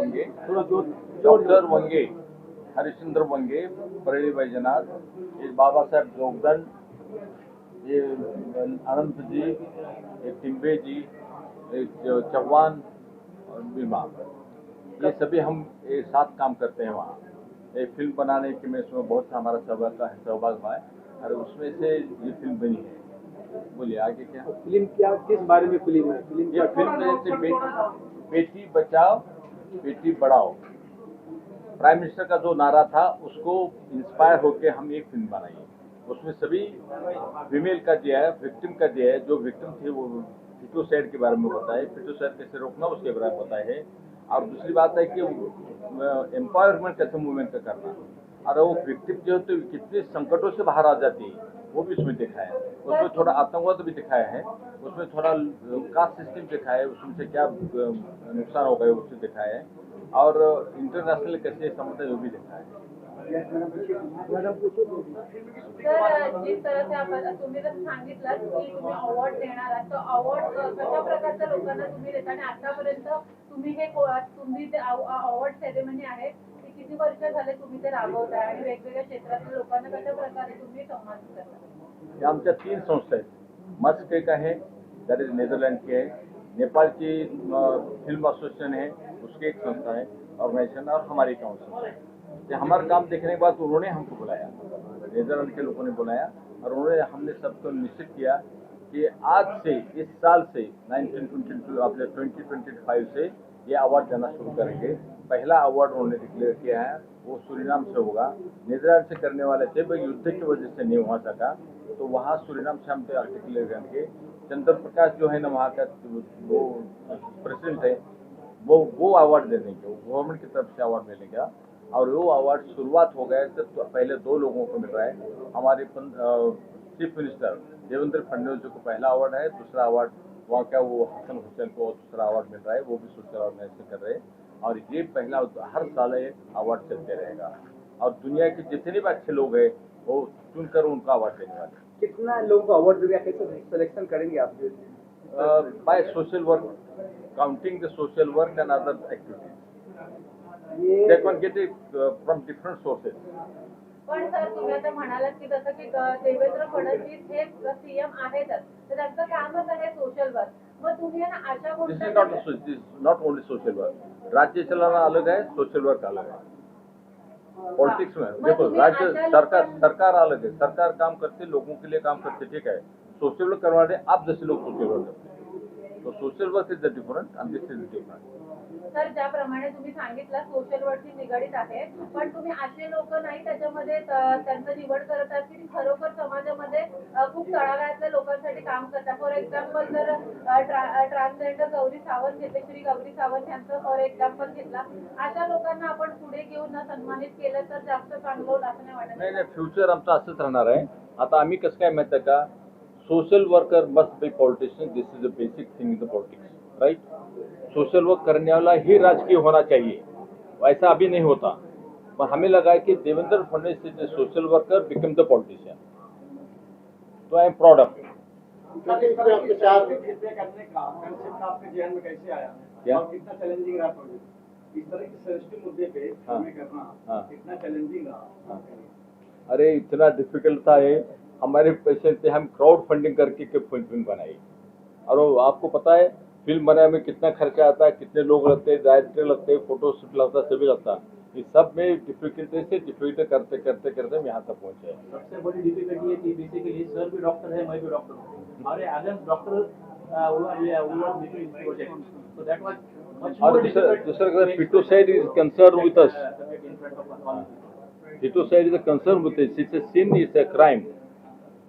वंगे, doctor वंगे, Harishchandra वंगे, Parli Vaijnath, ये बाबा साहब जोगदंड, ये अनंत जी, एक टिम्बे जी, एक चौहान और बीमा, ये सभी हम एक साथ काम करते हैं वहाँ। एक फिल्म बनाने के में इसमें बहुत हमारा सहभाग हुआ है और उसमें से ये फिल्म बनी है। बोलिए आगे क्या? फिल्म क्या, किस बारे में फिल्म है? ये फिल्म जैसे बेटी बचाओ बेटी बढ़ाओ, प्राइम मिनिस्टर का जो नारा था उसको इंस्पायर होकर हम एक फिल्म बनाई है। उसमें सभी फीमेल का दिया है, विक्टिम का दिया है। जो विक्टिम थे वो फिटोसाइड के बारे में बताए, फिटोसाइड कैसे रोकना उसके बारे में बताया है। और दूसरी बात है कि एम्पावरमेंट कैसे मूवमेंट का करना, और वो विक्टिम जो तो कितने संकटों से बाहर आ जाती है वो भी उसमें दिखाया है। उसमें थोड़ा आतंकवाद भी दिखाया है, उसमें थोड़ा कास्ट सिस्टम दिखाया है, उसमें क्या नुकसान हो गए उससे दिखाया है, और इंटरनेशनल कैसे संबंध है वो भी दिखाया है। सर, जिस तरह से आपण तुम्ही जर सांगितलं की तुम्ही अवॉर्ड देणार आहात, तो अवॉर्ड कशा प्रकारच्या लोकांना तुम्ही देता आणि आतापर्यंत तुम्ही हे तुम्ही ते अवॉर्ड सेरेमनी आहे ती किती वर्ष झाले तुम्ही ते राबवताय आणि वेगवेगळ्या क्षेत्रातील लोकांना कशा प्रकारे तुम्ही सन्मानित करता? आमच्या 3 संस्था आहेत. मस्टेक आहे, दॅट इज नेदरलँड की आहे, नेपाल की फिल्म एसोसिएशन है, उसकी एक संस्था है ऑर्गेनाइजेशन, और हमारी काउंसिल है। हमारा काम देखने के बाद उन्होंने हमको बुलाया, नेदरलैंड के लोगों ने बुलाया, और उन्होंने हमने सबको निश्चित किया कि आज से इस साल से 1922 अपने 2025 से ये अवार्ड देना शुरू करेंगे। पहला अवार्ड उन्होंने डिक्लेयर किया है, वो सूरीनाम से होगा। नेदरलैंड से करने वाले थे, भाई युद्ध की वजह से नहीं हुआ सका, तो वहाँ सूरीनाम से हम डिक्लेयर करेंगे। चंद्र प्रकाश जो है ना वहाँ का वो प्रेसिडेंट है, वो अवार्ड दे देंगे, गवर्नमेंट की तरफ से अवार्ड मिलेगा। और वो अवार्ड शुरुआत हो गया तो पहले 2 लोगों को मिल रहा है। हमारे चीफ मिनिस्टर देवेंद्र फडणवीस जी को पहला अवार्ड है, दूसरा अवार्ड वहाँ का वो हसन हुसैन को दूसरा अवार्ड मिल रहा है, वो भी सोशल ऑर्गेनाइजेशन कर रहे हैं। और ये पहला हर साल एक अवार्ड चलते रहेगा, और दुनिया के जितने भी अच्छे लोग हैं वो चुनकर उनका अवार्ड देने वाले। कितना लोगों को अवार्ड देंगे, कैसे सिलेक्शन करेंगे आप? By social work, counting the social work and other activities, that one get it from different sources. पण सर, तुम्ही आता म्हणालात की जसं की देवेंद्र फडणवीस हे सीएम आहेतच, तर त्यांचं कामच आहे सोशल वर्क. मग तुम्ही ना अशा This is not only social work. राज्य चलाना अलग है, सोशल वर्क अलग है। पॉलिटिक्स में देखो, राज्य सरकार अलग है, सरकार काम करते लोगों के लिए काम करते, ठीक है। सोशल वर्क करवाने आप जैसे लोग सोशल वर्क करते हैं, तो social work is the different and this is different. Sir, ज्याप्रमाणे तुम्ही सांगितलं सोशल वर्कशी निगडीत आहे, पण तुम्ही असे लोक नाही त्याच्यामध्ये त्यांचं निवड करत आहात की खरोखर समाजामध्ये खूप तळागाळातल्या लोकांसाठी काम करतात. फॉर एक्झाम्पल जर ट्रान्सजेंडर गौरी सावंत घेतले, श्री गौरी सावंत यांचं फॉर एक्झाम्पल घेतला, अशा लोकांना आपण पुढे घेऊन सन्मानित केलं तर जास्त चांगलं होईल असं नाही वाटत? नाही, फ्युचर आमचं असंच राहणार आहे. आता आम्ही कसं काय माहिती आहे का, social worker must be politician, this is a basic thing in the politics, right. Social work करने वाला ही राजकीय होना चाहिए, वैसा अभी नहीं होता। पर हमें लगा है कि Devendra Fadnavis is social worker become the politician, तो I am proud of it. आपके साथ करने का कंसेप्ट आपके जहन में कैसे आया? क्या? और कितना चैलेंजिंग रहा प्रोजेक्ट? इस तरह के सेंसिटिव मुद्दे पे काम करना कितना चैलेंजिंग रहा? अरे इतना डिफिकल्ट था ये, हमारे पैसे थे, हम क्राउड फंडिंग करके फिल्म बनाई। और आपको पता है फिल्म बनाने में कितना खर्चा आता है, कितने लोग लगते हैं, डायरेक्टर लगते हैं, फोटो शूट लगता है, सभी लगता है। इस सब में डिफिकल्टी करते करते करते हम यहाँ तक पहुँचे हैं। सबसे बड़ी डिफिकल्टी है कि बेसिकली सर भी डॉक्टर है, मैं भी डॉक्टर हूँ, और अगर doctor so that was much more difficult. दूसरा foeticide is concern with us, foeticide is a concern with us, it's a sin, it's a crime,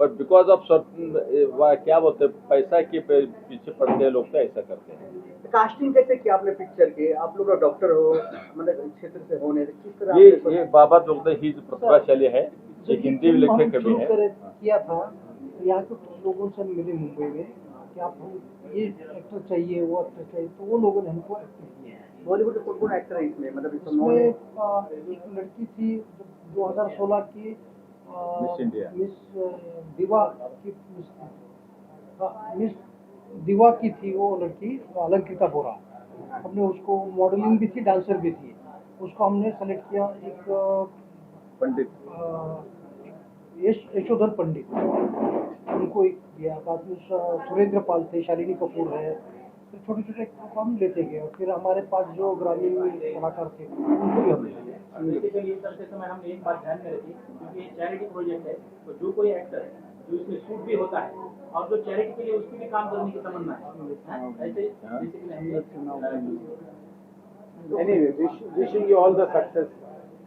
but because of certain क्या बोलते हैं, पैसा के पीछे पड़ते हैं लोग, तो ऐसा करते हैं। कास्टिंग कैसे किया आपने पिक्चर के? आप लोग डॉक्टर हो, मतलब क्षेत्र से होने, किस तरह ये बाबा जोगदंड ही प्रतिभाशाली है, ये हिंदी में लिखे कभी है। किया था तो यहाँ के कुछ लोगों से मिले मुंबई में कि आप ये एक्टर चाहिए, वो एक्टर चाहिए, तो वो लोगों ने हमको एक्टर किया है। बॉलीवुड के कौन एक्टर है इसमें? मतलब इसमें एक लड़की थी 2016 की मिस इंडिया, मिस दिवा की मिस दिवा की थी वो लड़की, अलंकृता बोरा। हमने उसको मॉडलिंग भी थी, डांसर भी थी, उसको हमने सेलेक्ट किया एक पंडित यशोधर पंडित, उनको एक दिया। बाद में सुरेंद्र पाल थे, शालिनी कपूर है, फिर छोटे छोटे एक्टर को हम लेते गए। और फिर हमारे पास जो ग्रामीण कलाकार थे उनको भी हम लेते गए। बेसिकली ये करते समय हमने एक बात ध्यान में रखी, क्योंकि ये चैरिटी प्रोजेक्ट है, तो जो कोई एक्टर है जो इसमें शूट भी होता है और जो चैरिटी के लिए उसकी भी काम करने की तमन्ना है, ऐसे basically Anyway, wishing you all the success.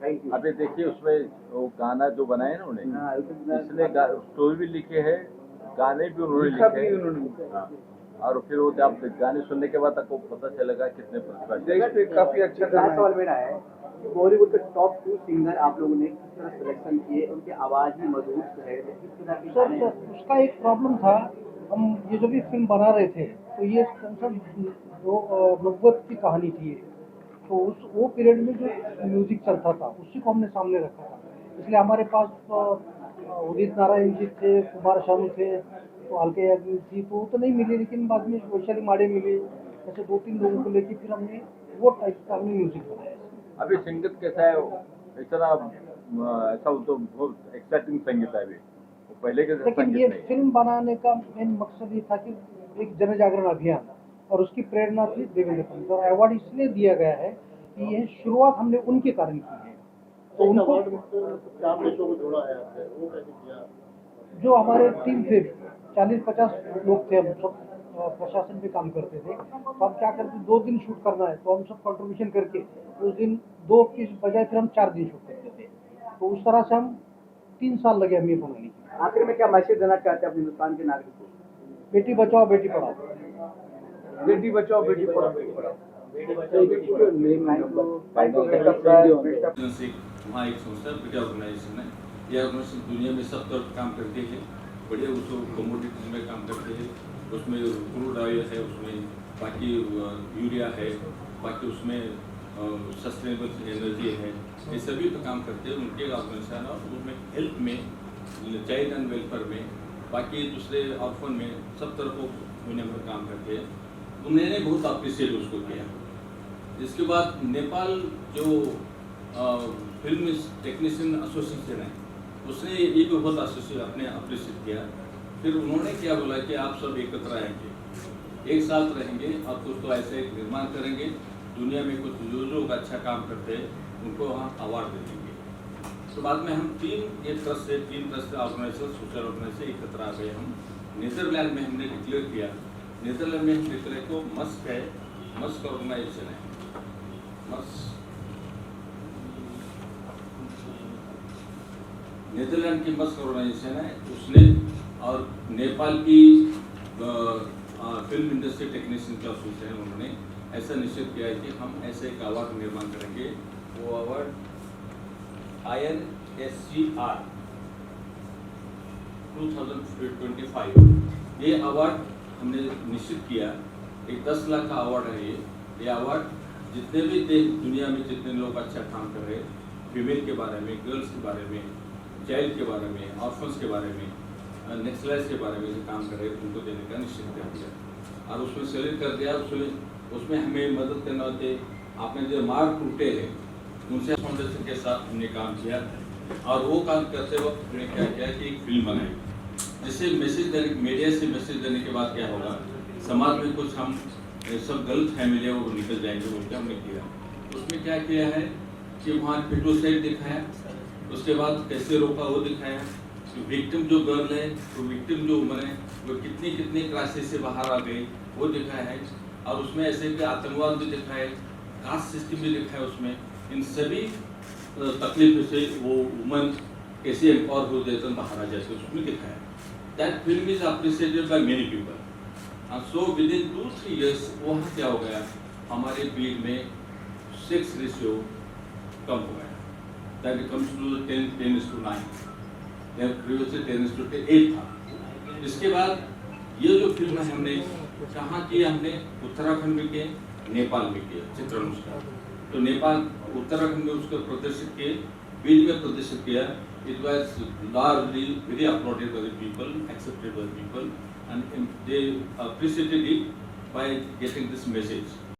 Thank you. अभी देखिए उसमें वो गाना जो बनाए ना उन्होंने, इसने स्टोरी भी लिखे है, गाने भी उन्होंने लिखे हैं। हाँ। और फिर वो जब गाने सुनने के बाद आपको पता चलेगा कितने प्रतिभा। काफी अच्छा सवाल मेरा है कि बॉलीवुड के टॉप 2 सिंगर आप लोगों ने किस तरह सिलेक्शन किए, उनकी आवाज ही मधुर है, किस तरह की गाने हैं? सर उसका एक प्रॉब्लम था, हम ये जो भी फिल्म बना रहे थे तो ये सर जो नब्बत की कहानी थी, तो वो पीरियड में जो म्यूजिक चलता था उसी को हमने सामने रखा था। इसलिए हमारे पास उदित नारायण जी थे, कुमार शानू थे, तो हल्के याग्निक थी, तो वो तो नहीं मिली, लेकिन बाद में वैशाली माड़े मिली। ऐसे 2-3 लोगों को लेके फिर हमने वो टाइप का हमने म्यूजिक बनाया। अभी संगीत कैसा है, इतना ऐसा वो तो बहुत एक्साइटिंग संगीत है अभी, वो पहले के लेकिन संगीत ये नहीं। फिल्म बनाने का मेन मकसद ये था कि एक जन जागरण अभियान, और उसकी प्रेरणा थी देवेंद्र फडणवीस। और अवार्ड इसलिए दिया गया है कि ये शुरुआत हमने उनके कारण की है। तो उनको जो हमारे टीम थे 40-50 लोग थे, हम सब प्रशासन पे काम करते थे, तो हम क्या करते, 2 दिन शूट करना है तो हम सब कंट्रीब्यूशन करके उस दिन 2 की बजाय फिर हम 4 दिन शूट करते थे। तो उस तरह से हम 3 साल लगे हमें बनाने के। आखिर में क्या मैसेज देना चाहते हैं अपने हिंदुस्तान के नागरिक को? बेटी बचाओ बेटी पढ़ाओ। बेटी बचाओ बेटी पढ़ाओ। वहाँ एक संस्था बढ़िया ऑर्गेनाइजेशन है। यह ऑर्गेनाइजेशन दुनिया में सब तरफ काम करती है, बढ़िया उसको कमोडिटीज में काम करते हैं। उसमें क्रूड ऑयल है, उसमें बाकी यूरिया है, बाकी उसमें सस्टेनेबल एनर्जी है, ये सभी तो काम करते हैं उनके ऑर्गेनाइजेशन। और उसमें हेल्थ में, चाइल्ड एंड वेलफेयर में, बाकी दूसरे ऑर्फन में, सब तरफ वो दुनिया में काम करते हैं। उन्होंने बहुत अप्रिशिएट उसको किया। इसके बाद नेपाल जो फिल्म टेक्नीशियन एसोसिएशन है, उसने ये भी बहुत अपने अप्रिशिएट किया। फिर उन्होंने क्या बोला कि आप सब एकत्र आएंगे, एक साथ रहेंगे और कुछ तो ऐसे निर्माण करेंगे, दुनिया में कुछ जो लोग अच्छा काम करते हैं उनको वहाँ अवार्ड दे देंगे। तो बाद में हम 3 ट्रस्ट से ऑर्गेनाइजेशन, सोशल ऑर्गेनाइजेशन एकत्र आ गए। हम नीदरलैंड में हमने डिक्लेयर किया, नीदरलैंड में हम डिक्लेयर को मस्क है, मस्क ऑर्गेनाइजेशन है, नीदरलैंड की मस्क ऑर्गेनाइजेशन है उसने, और नेपाल की फिल्म इंडस्ट्री टेक्नीशियन का एसोसिएशन है, उन्होंने ऐसा निश्चित किया है कि हम ऐसे एक अवार्ड निर्माण करेंगे। वो अवार्ड INSCR 2025, ये अवार्ड हमने निश्चित किया। एक 10 लाख का अवार्ड है ये अवार्ड जितने भी देश दुनिया में जितने लोग अच्छा काम कर रहे हैं, फीमेल के बारे में, गर्ल्स के बारे में, चाइल्ड के बारे में, ऑर्फन्स के बारे में, नेक्सलाइज के बारे में जो काम कर रहे हैं उनको देने का निश्चित कर दिया और उसमें सेलेक्ट कर दिया। उसमें हमें मदद करना होते, आपने जो मार्क टूटे हैं उनसे फाउंडेशन के साथ हमने काम किया और वो काम करते वक्त हमने क्या किया कि एक फिल्म बनाई, जिससे मैसेज देने, मीडिया से मैसेज देने के बाद क्या होगा, समाज में कुछ हम सब गलत फैमिली है वो निकल जाएंगे, वो क्या हमने किया। उसमें क्या किया है कि वहाँ फिटोसाइड दिखाया, उसके बाद कैसे रोका वो दिखाया, विक्टिम जो गर्ल है, तो विक्टिम जो उम्र है वो कितनी क्राइसिस से बाहर आ गई वो दिखाया है। और उसमें ऐसे कि आतंकवाद भी दिखाए, कास्ट सिस्टम भी दिखाया उसमें। इन सभी तकलीफ से वो वुमन कैसे एम्पावर हो जाते बाहर आ जाते उसमें दिखाया। That film is appreciated by many people. So with in 2-3 years वहाँ क्या हो गया, हमारे फील्ड में सेक्स रेशियो कम हो गया, दैट कम्स टू 10:9, प्रीवियसली 10:8 था। इसके बाद ये जो फिल्म है हमने कहाँ की, हमने उत्तराखंड में किए, नेपाल में किए चित्रनुष्का। तो नेपाल उत्तराखंड में उसको प्रदर्शित किए, फील्ड में प्रदर्शित किया। It was largely very applauded by the people, accepted by the people, and they appreciated it by getting this message.